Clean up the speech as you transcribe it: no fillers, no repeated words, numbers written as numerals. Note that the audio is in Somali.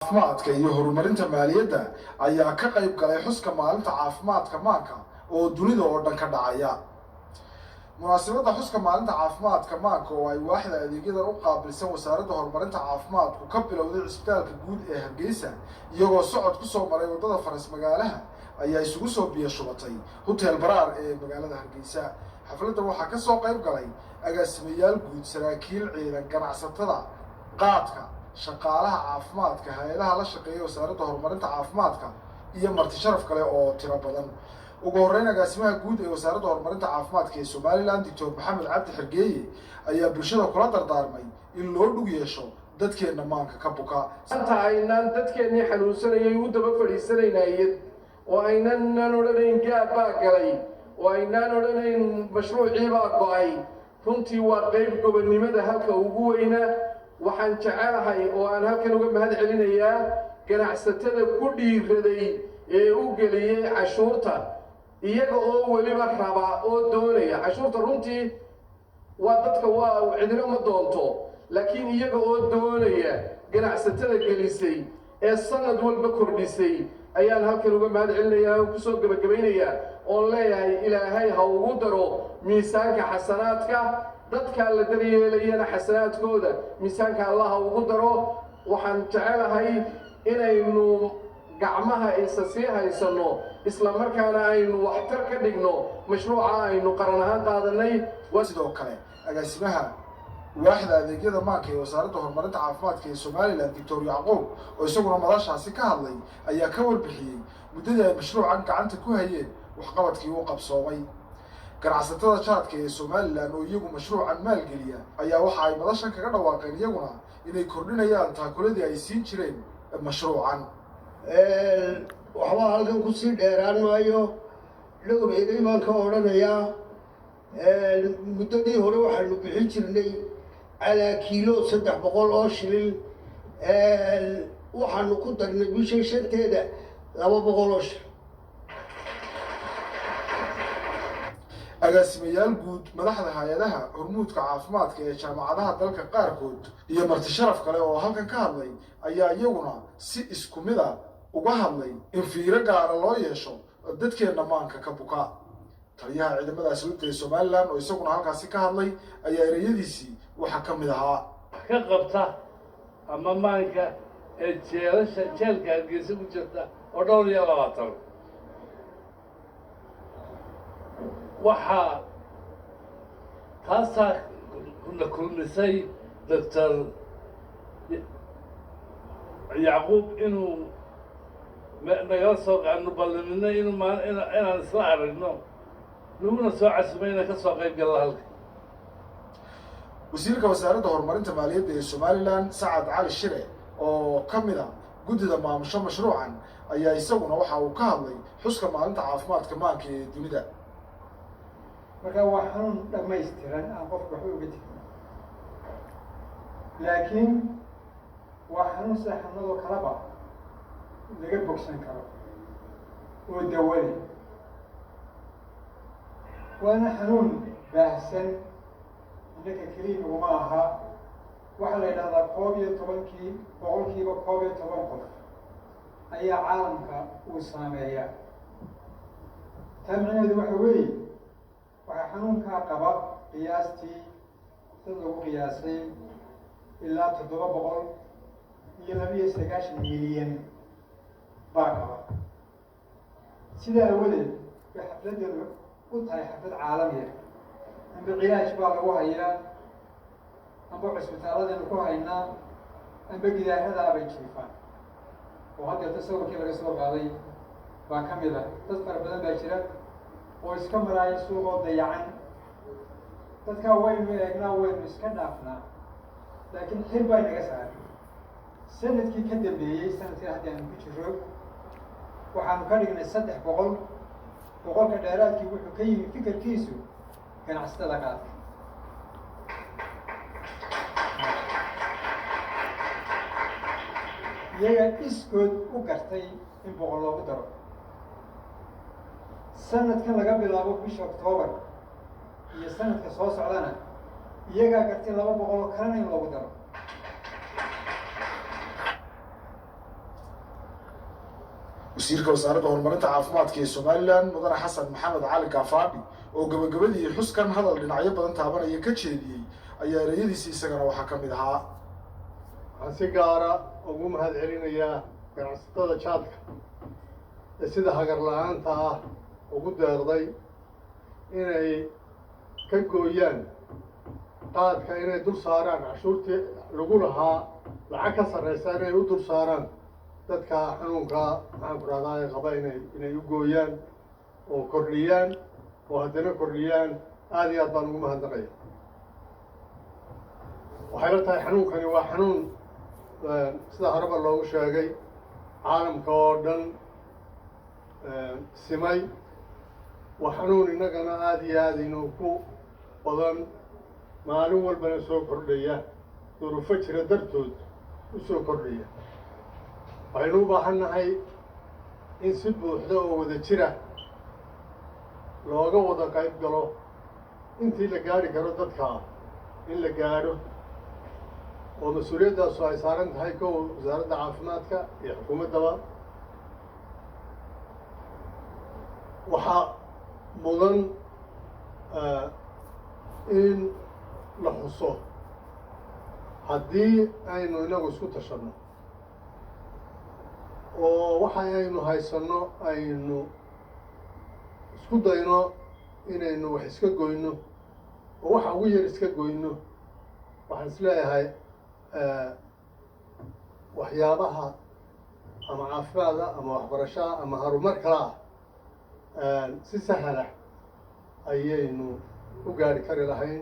caafimaadka iyo horumarinta maaliyadda ayaa ka qayb galay xuska maalinta caafimaadka maanka oo dunida oo dhan ka dhacaya. munaasabadda xuska maalinta caafimaadka maanka oo ay waaxda adeegyadan u qaabilsan wasaaradda horumarinta caafimaadku ka bilowday cisbitaalka guud ee Hargeysa iyagoo socod ku soo maray wadada faras magaalaha ayaa isugu soo biyo shubatay hotel Baraar ee magaalada Hargeysa. xafladda waxaa ka soo qayb galay agaasimayaal guud, saraakiil ciidan, ganacsatada, qaadka, shaqaalaha caafimaadka, hay'adaha la shaqeeya wasaaradda horumarinta caafimaadka iyo marti sharaf kale oo tiro badan. ugu horreyn agaasimaha guud ee wasaaradda horumarinta caafimaadka ee Somaliland Dr. Maxamed Cabdi Xergeeye ayaa bulshada kula dardaarmay in loo dhug yeesho dadkeena maanka ka buka. Anta aynaan dadkeenii xanuunsanayay u daba fadhiisanaynayeen oo aynaan odhanayn gaab baa galay oo aynaan odhanayn mashruucii baa go'ay. runtii waa qayb gobonnimada halka ugu weyna. waxaan jecelahay oo aan halkan uga mahad celinayaa ganacsatada ku dhiiraday ee u geliyay cashuurta iyaga oo weliba raba oo doonaya cashuurta. runtii waa dadka waa cidina ma doonto, laakiin iyaga oo doonaya ganacsatada gelisay ee sanad walba kordhisay ayaan halkan uga mahad celinayaa oo kusoo gabagabaynayaa oo leeyahay ilaahay ha ugu daro miisaanka xasanaadka. dadka la daryeelayana xasanaadkooda miisaanka Allah ugu daro. waxaan jecelahay inaynu gacmaha isa sii haysano isla markaana aynu waxtar ka dhigno mashruuca aynu qaran ahaan qaadanay. sidoo kale agaasimaha waaxda adeegyada maanka ee wasaaradda horumarinta caafimaadka ee Somaliland Dr. Yacquub oo isaguna madashaasi ka hadlay ayaa ka warbixiyay muddada ay mashruucan gacanta ku hayeen waxqabadkii uu qabsoomay. ganacsatada jaadka ee Somaliland oo iyagu mashruucan maalgeliya ayaa waxa ay madashan kaga dhawaaqeen iyaguna inay kordhinayaan taakuladii ay siin jireen mashruucan. waxba halkan ku sii dheeraan maayo. dhowr eeday baan ka odhanayaa. muddadii hore waxaanu bixin jirnay calaa kiilo 300 oo shilin. waxaanu ku darnay bisha shanteeda 200 oo shilin. agaasimayaal guud, madaxda hay'adaha hormuudka caafimaadka ee jaamacadaha dalka qaarkood iyo marti sharaf kale oo halkan ka hadlay ayaa iyaguna si isku mid ah uga hadlay in fiiro gaara loo yeesho dadkeena maanka ka buka. taliyaha ciidamada asluubta ee Somaliland oo isaguna halkaasi ka hadlay ayaa ereyadiisii waxa ka mid ahaa ka qabta ama maanka ee jeelka Hargeysa ku jirta oo 22 waxaa taasaa kuna kulmisay Dr. Yacquub inuu nagala soo qaadno ballamina inaan isla aragno naguna soo casumayna ka soo qayb gala halka. wasiirka wasaaradda horumarinta maaliyadda ee Somaliland Sacad Cali Shire oo ka mid ah guddida maamusha mashruucan ayaa isaguna waxa uu ka hadlay xuska maalinta caafimaadka maanka ee dunida. marka waa xanuun dhammaystiran aan qofka wax uga tegin, laakiin waa xanuun sida xanuunadoo kaleba laga bogsan karo oo dawale. waana xanuun baahsan, innaka keliya uguma aha. waxaa la yidhahdaa 11% qof ayaa caalamka uu saameeya. taa micnaheedu waxa weeye waxaa xanuunkaa qaba qiyaastii dad lagu qiyaasay ilaa 792 milyan baa qaba. sidaa awadeed bay xafladeedu u tahay xaflad caalami ah. amba cilaaj baa lagu hayaa, amba cusbitaaladaynu ku haynaa, amba gidaaradaabay jiifaan. oo haddeer tasawirkii laga soo qaaday baa ka mid ah. dad fara badan baa jira oo iska maraaya suuqoo dayacan. dadkaa waynu eegnaa, waynu iska dhaafnaa, laakiin xir baa naga saaray. sanadkii ka dambeeyey sanadkii haddii aanu ku jiro waxaanu ka dhignay 300. boqolka dheeraadkii wuxuu ka yimi fikirkiisu ganacsatada qaadka. iyaga iskood u gartay in 100 loogu daro. sanadkan laga bilaabo bisha Oktoobar iyo sanadka soo socdana iyagaa gartay 200 oo kalena in loogu daro. wasiirka wasaaradda horumarinta caafimaadka ee Somaliland mudane xasan maxamed cali gafaadhi oo gabagabadii xuskan hadal dhinacyo badan taabanaya ka jeediyey ayaa erayadiisa isagana waxaa ka mid ahaa waxaan si gaara ugu mahad celinayaa ganacsatada jaadka ee sida hagar la-aanta ah ugu deeqday inay ka gooyaan qaadka inay dul saaraan cashuurtii lagu lahaa lacag ka sarreysa inay u dul saaraan dadka xanuunka maxaan ku rahdaa ay qaba inay u gooyaan oo kordhiyaan oo haddana kordhiyaan aada iyo aad baan ugu mahadnaqaya waxay la tahay xanuunkani waa xanuun sida horeba loogu sheegay caalamka oo dhan simay waa xanuun innagana aada iyo aada inuu ku badan maalin walbana soo kordhaya duruufo jira dartood u soo kordhaya waxaynu u baahan nahay in si buuxda oo wada jira looga wada qayb galo intii la gaari karo dadka in la gaadho oo mas-uuliyaddaasu ay saaran tahay kow wasaaradda caafimaadka iyo xukuumaddaba waxaa mudan in la xuso haddii aynu inagu isku tashanno oo waxa aynu haysanno aynu isku dayno inaynu wax iska goyno oo waxa ugu yar iska goyno waxaan is leeyahay waxyaabaha ama caafimaada ama waxbarashaa ama harumar kala ah si sahla ayaynu u gaari kari lahayn